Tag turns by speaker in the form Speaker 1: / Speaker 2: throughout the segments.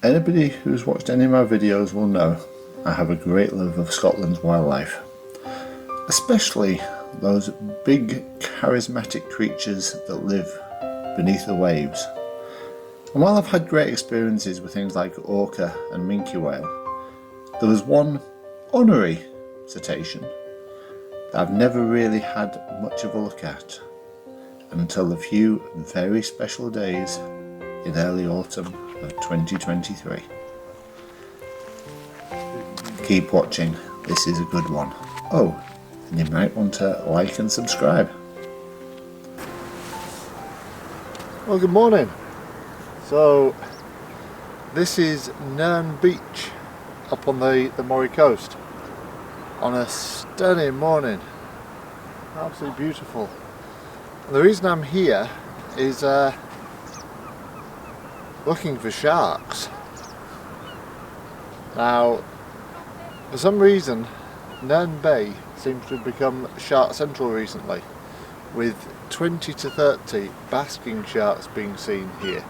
Speaker 1: Anybody who's watched any of my videos will know I have a great love of Scotland's wildlife, especially those big charismatic creatures that live beneath the waves. And while I've had great experiences with things like orca and minke whale, there was one honorary cetacean that I've never really had much of a look at until a few very special days in early autumn of 2023. Keep watching, this is a good one. Oh, and you might want to like and subscribe.
Speaker 2: Well, good morning. So this is Nairn Beach up on the Moray coast on a stunning morning, absolutely beautiful. And the reason I'm here is looking for sharks. Now, for some reason, Nairn Bay seems to have become shark central recently, with 20 to 30 basking sharks being seen here.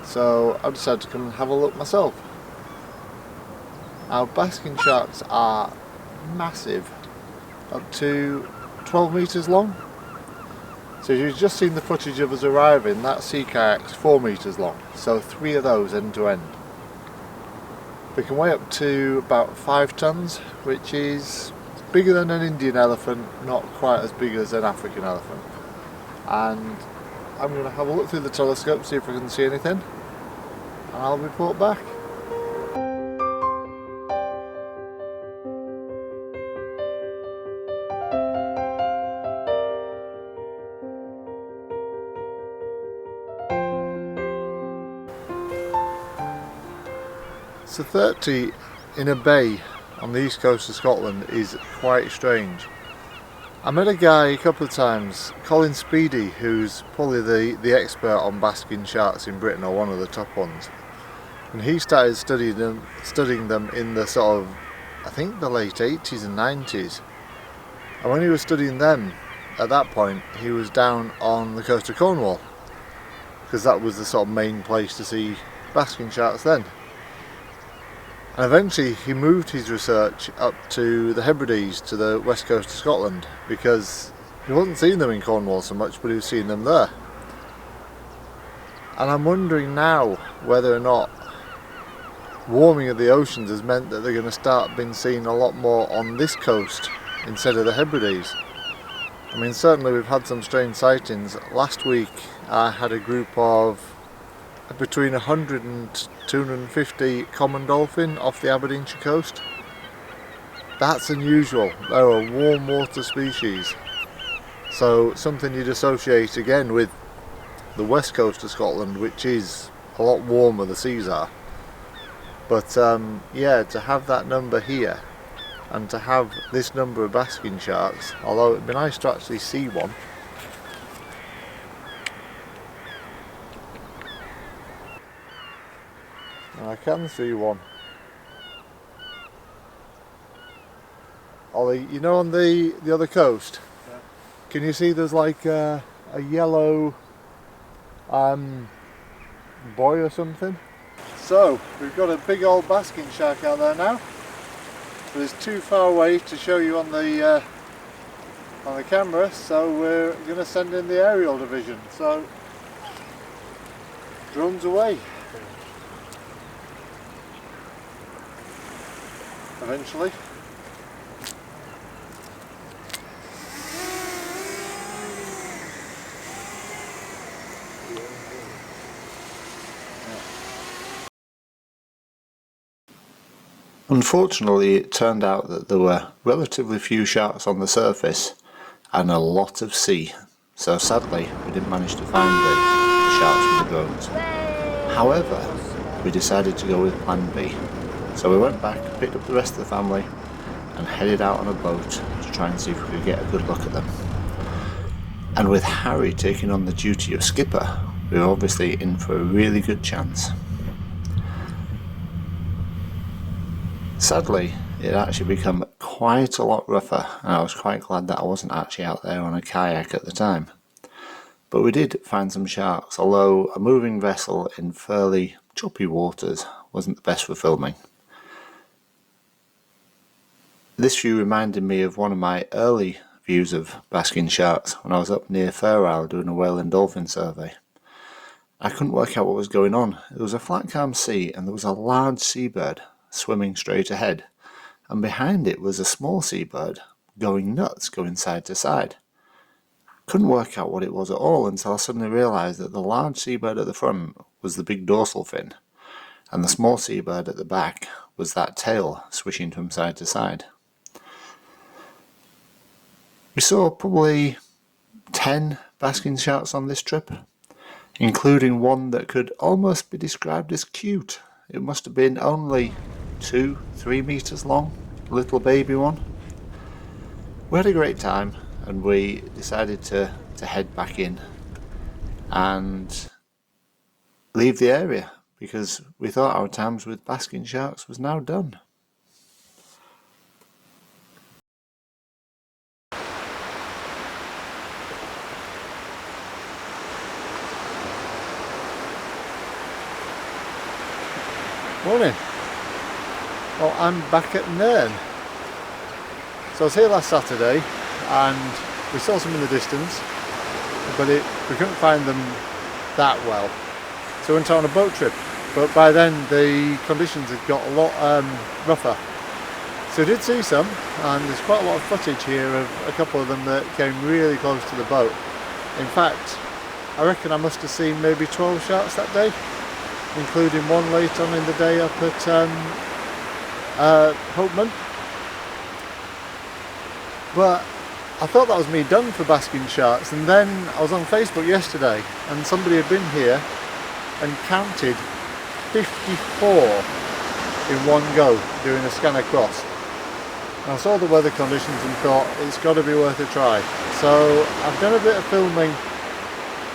Speaker 2: So I decided to come and have a look myself. Now, basking sharks are massive, up to 12 metres long. So you've just seen the footage of us arriving, that sea kayak's 4 metres long, so 3 of those end to end. They can weigh up to about 5 tonnes, which is bigger than an Indian elephant, not quite as big as an African elephant. And I'm going to have a look through the telescope, see if I can see anything, and I'll report back. So 30 in a bay on the east coast of Scotland is quite strange. I met a guy a couple of times, Colin Speedy, who's probably the expert on basking sharks in Britain, or one of the top ones. And he started studying them in the sort of, I think, the late 80s and 90s. And when he was studying them, at that point, he was down on the coast of Cornwall, because that was the sort of main place to see basking sharks then. And eventually he moved his research up to the Hebrides, to the west coast of Scotland, because he wasn't seeing them in Cornwall so much, but he was seeing them there. And I'm wondering now whether or not warming of the oceans has meant that they're going to start being seen a lot more on this coast instead of the Hebrides. I mean, certainly we've had some strange sightings. Last week I had a group of between 100 and 250 common dolphin off the Aberdeenshire coast. That's unusual. They're a warm water species, so something you'd associate again with the west coast of Scotland, which is a lot warmer, the seas are. But yeah, to have that number here and to have this number of basking sharks, although it'd be nice to actually see one. I can see one. Ollie, you know, on the other coast, yeah. Can you see there's like a yellow buoy or something? So we've got a big old basking shark out there now, but it's too far away to show you on the camera, so we're going to send in the aerial division. So drones away. Eventually.
Speaker 1: Unfortunately, it turned out that there were relatively few sharks on the surface and a lot of sea, so sadly we didn't manage to find the sharks with the drones. However, we decided to go with plan B. So we went back, picked up the rest of the family and headed out on a boat to try and see if we could get a good look at them. And with Harry taking on the duty of skipper, we were obviously in for a really good chance. Sadly, it actually become quite a lot rougher, and I was quite glad that I wasn't actually out there on a kayak at the time. But we did find some sharks, although a moving vessel in fairly choppy waters wasn't the best for filming. This view reminded me of one of my early views of basking sharks when I was up near Fair Isle doing a whale and dolphin survey. I couldn't work out what was going on. It was a flat calm sea and there was a large seabird swimming straight ahead, and behind it was a small seabird going nuts, going side to side. Couldn't work out what it was at all until I suddenly realised that the large seabird at the front was the big dorsal fin, and the small seabird at the back was that tail swishing from side to side. We saw probably 10 basking sharks on this trip, including one that could almost be described as cute. It must have been only 2-3 meters long, a little baby one. We had a great time and we decided to head back in and leave the area because we thought our times with basking sharks was now done.
Speaker 2: Morning. Well, I'm back at Nairn. So I was here last Saturday and we saw some in the distance, but we couldn't find them that well. So we went on a boat trip, but by then the conditions had got a lot rougher. So I did see some, and there's quite a lot of footage here of a couple of them that came really close to the boat. In fact, I reckon I must have seen maybe 12 sharks that day, including one late on in the day up at Hopeman. But I thought that was me done for basking sharks, and then I was on Facebook yesterday and somebody had been here and counted 54 in one go doing a scan across. And I saw the weather conditions and thought it's got to be worth a try. So I've done a bit of filming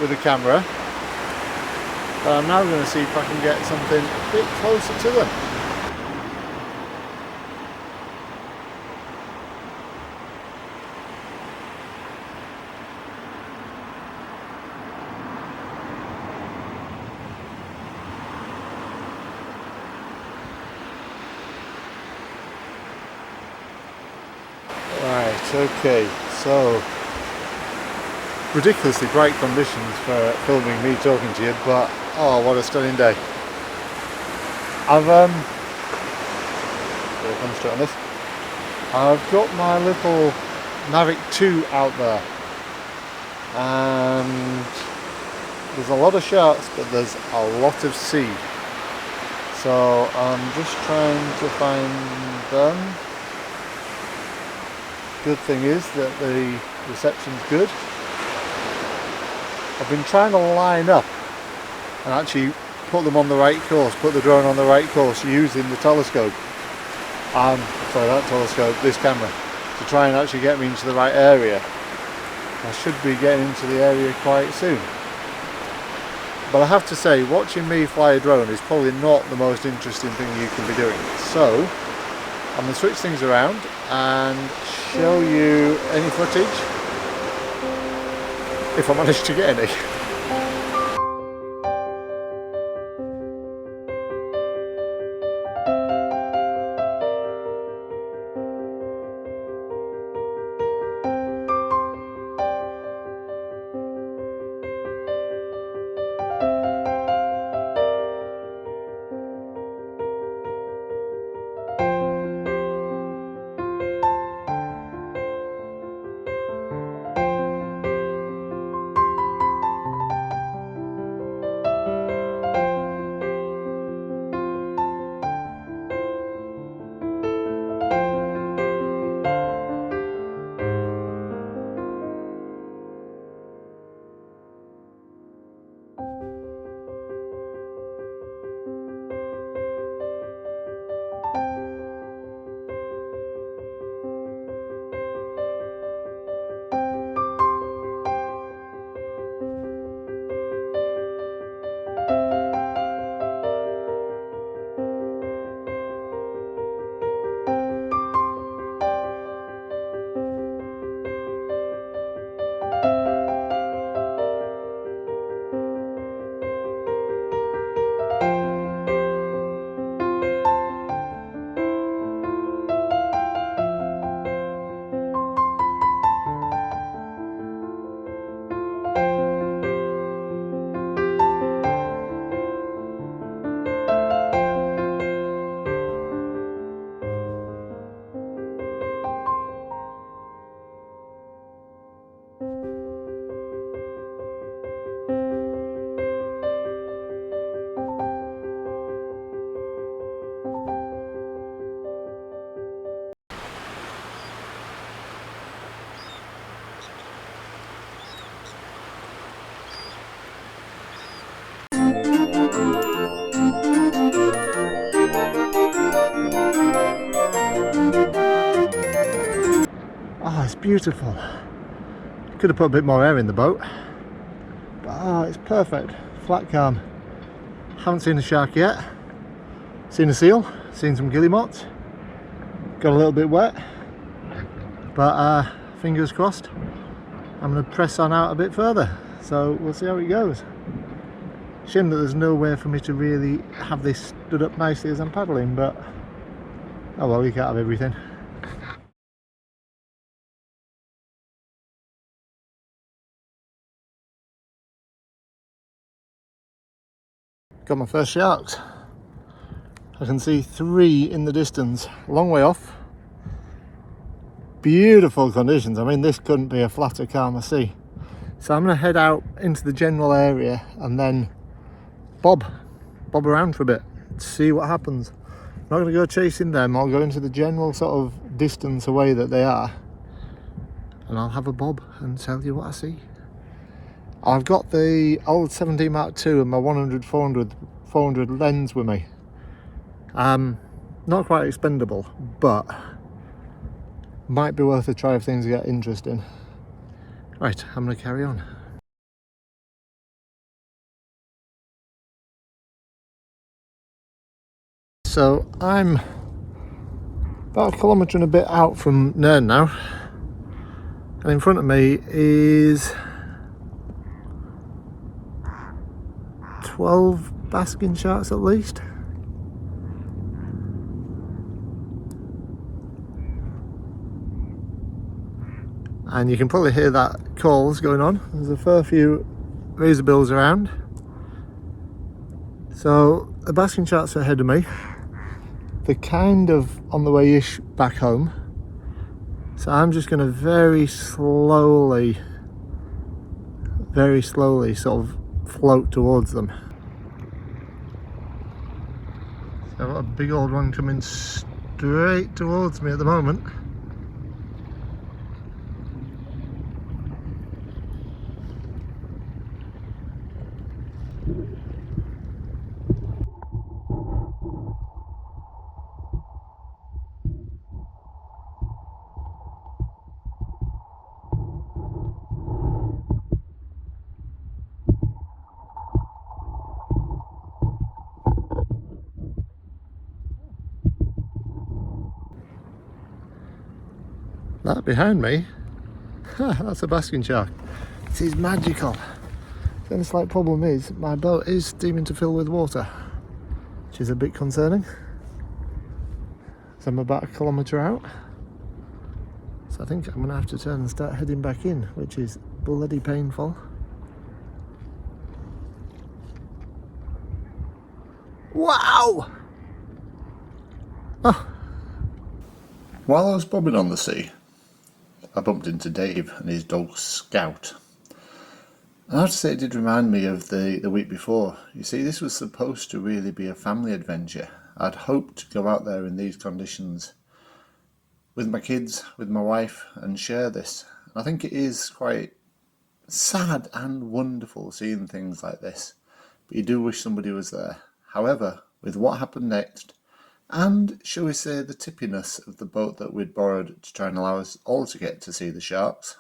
Speaker 2: with the camera. But I'm now going to see if I can get something a bit closer to them. Right, okay, so ridiculously bright conditions for filming me talking to you, but oh, what a stunning day. I've concentrate on this. I've got my little Mavic 2 out there, and there's a lot of sharks, but there's a lot of sea. So I'm just trying to find them. Good thing is that the reception's good. I've been trying to line up and actually put them on the right course, put the drone on the right course using the telescope. Sorry, that telescope, this camera, to try and actually get me into the right area. I should be getting into the area quite soon. But I have to say, watching me fly a drone is probably not the most interesting thing you can be doing. So I'm going to switch things around and show you any footage, if I manage to get any. beautiful. Could have put a bit more air in the boat, but oh, it's perfect. Flat calm. Haven't seen a shark yet. Seen a seal, seen some guillemots. Got a little bit wet, but fingers crossed. I'm going to press on out a bit further, so we'll see how it goes. Shame that there's no way for me to really have this stood up nicely as I'm paddling, but oh well, you can't have everything. Got my first sharks. I can see 3 in the distance, long way off. Beautiful conditions. I mean, this couldn't be a flatter, calmer sea. So I'm going to head out into the general area and then bob around for a bit, see what happens. I'm not going to go chasing them. I'll go into the general sort of distance away that they are, and I'll have a bob and tell you what I see. I've got the old 17 Mark II and my 100-400 lens with me. Not quite expendable, but might be worth a try if things get interesting. Right, I'm going to carry on. So I'm about a kilometre and a bit out from Nairn now, and in front of me is 12 basking sharks at least. And you can probably hear that calls going on. There's a fair few razorbills around. So the basking sharks are ahead of me. They're kind of on the way-ish back home. So I'm just going to very slowly sort of float towards them. So I've got a big old one coming straight towards me at the moment. That behind me, that's a basking shark. This is magical. The only slight problem is my boat is steaming to fill with water, which is a bit concerning. So I'm about a kilometre out. So I think I'm going to have to turn and start heading back in, which is bloody painful. Wow! Oh.
Speaker 1: While I was bobbing on the sea, I bumped into Dave and his dog Scout. And I have to say, it did remind me of the week before. You see, this was supposed to really be a family adventure. I'd hoped to go out there in these conditions with my kids, with my wife, and share this. And I think it is quite sad and wonderful seeing things like this. But you do wish somebody was there. However, with what happened next, and shall we say the tippiness of the boat that we'd borrowed to try and allow us all to get to see the sharks,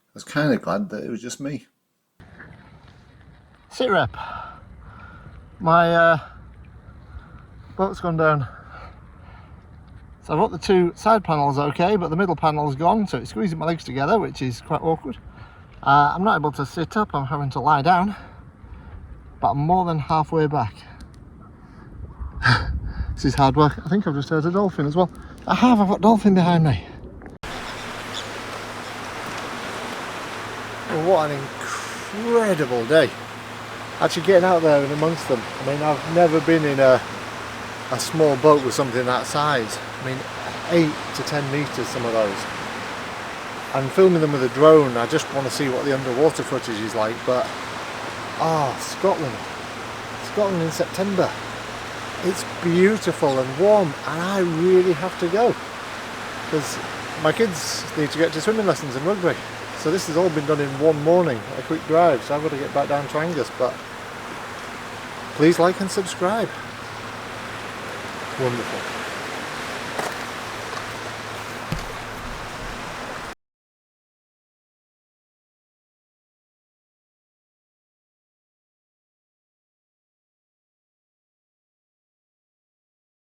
Speaker 1: I was kind of glad that it was just me.
Speaker 2: Sit rep. My boat's gone down. So I've got the 2 side panels okay, but the middle panel's gone, so it's squeezing my legs together, which is quite awkward. I'm not able to sit up, I'm having to lie down, but I'm more than halfway back. This is hard work. I think I've just heard a dolphin as well. I've got a dolphin behind me. Well, what an incredible day. Actually getting out there and amongst them. I mean, I've never been in a small boat with something that size. I mean, 8 to 10 metres, some of those. And filming them with a drone, I just want to see what the underwater footage is like, but Scotland in September. It's beautiful and warm, and I really have to go because my kids need to get to swimming lessons and rugby. So this has all been done in one morning, a quick drive, so I've got to get back down to Angus, but please like and subscribe. Wonderful.